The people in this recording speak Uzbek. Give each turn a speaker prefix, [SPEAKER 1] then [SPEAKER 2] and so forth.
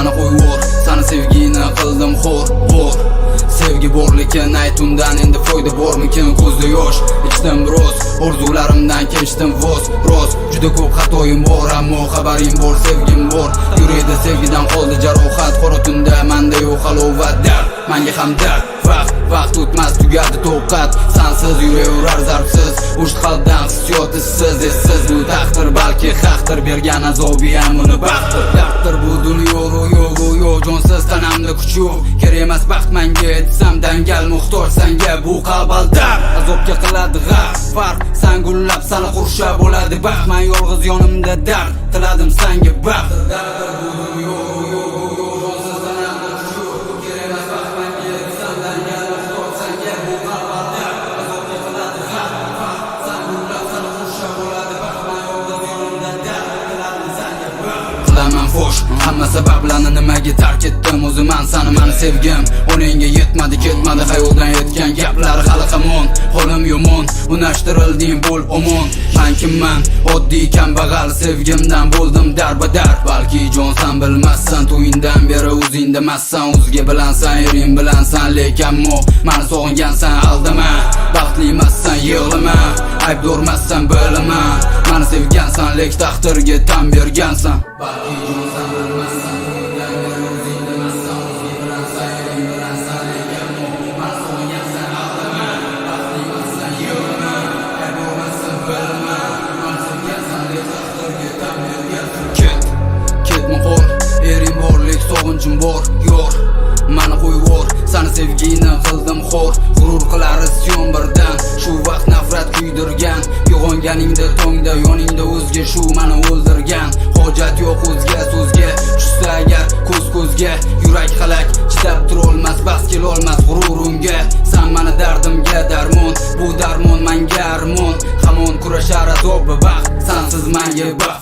[SPEAKER 1] mani qo'yvor, sani sevgini qildim xor, bor. Sevgi bor lekin aytundan endi foyda bormikin? Ko'zda yosh, ichdim biroz, orzularimdan kechdim voz. Roz, juda ko'p xatoyim bor, ammo xabarim bor, sevgim bor. Yuragida sevgidan qoldi jarohat, qora tunda menda yo'q halovat, dard, menga ham dard. Vaqt o'tmas, tugadi toqat, sensiz yuraverar zarbsiz. O'sht qalbdan hissiyot issiz, essiz. Bu taqdir balki haqdir, bergan azobi ham uni baxtdir. Darddir bu dunyo, ro'yo, jonsiz tanamda kuch yo'q. Kerak emas baxt menga, etsam dangal muhtoj senga. Bu qalb aldab, azobga qiladi g'arq. Farq, sen gullab, seni qurshab bo'ladi baxt. Men yolg'iz yonimda dard, tiladim senga baxt. Darddir bu dunyo, jonsiz tanamda kuch yo'q. Kerak emas baxt menga, etsam dangal muhtoj senga. Bu qalb aldab, azobga qiladi g'arq. Farq, sen gullab, seni qurshab bo'ladi baxt. Men yolg'iz yonimda dard, tiladim senga baxt. Qilaman fosh, hamma sabablarni nimaga tark etdim o'ziman sani mani sevgim. O'ningga yetmadi, ketmadi xayoldan yetgan gaplari hali hamon. Holim yomon, unashtirilding bo'l omon. Men kimman? Oddiy kambag'al, sevgimdan bo'ldim darbadar. Balki jonsan bilmassan, to'yindan beri o'zingda massan. O'zga bilansan, ering bilansan, lekin ammo meni sog'ingansan, aldama. Baxtli emassan, yig'lama. Aybdormassan, bilaman. Meni sevgansan, lek taqdirga tan bergansan. Balki jonsan bilmassan, to'yindan beri o'zingda massan. O'zga bilansan, ering bilansan, lekin ammo meni sog'ingansan, aldama. Baxtli emassan, yig'lama. Aybdormassan, bilaman. Meni sevgansan, lek taqdirga tan bergansan. Ketma qol, ering bor, lek sog'inchim bor, yor. Mani qo'yvor, sani sevgini qildim xor. G'urur qilar isyon birdan, shu vaqt nafrat kuydirgan. Uyg'onganingda tongda, yoningda o'zga, shu meni o'ldirgan. Hojat yo'q o'zga so'zga, tushsa agar ko'zga. Yurak halak, chidab turolmas, bas kelolmas g'ururunga. Sen meni dardimga darmon, bu darmon menga armon. Hamon kurashar azob va baxt, sensiz menga baxt.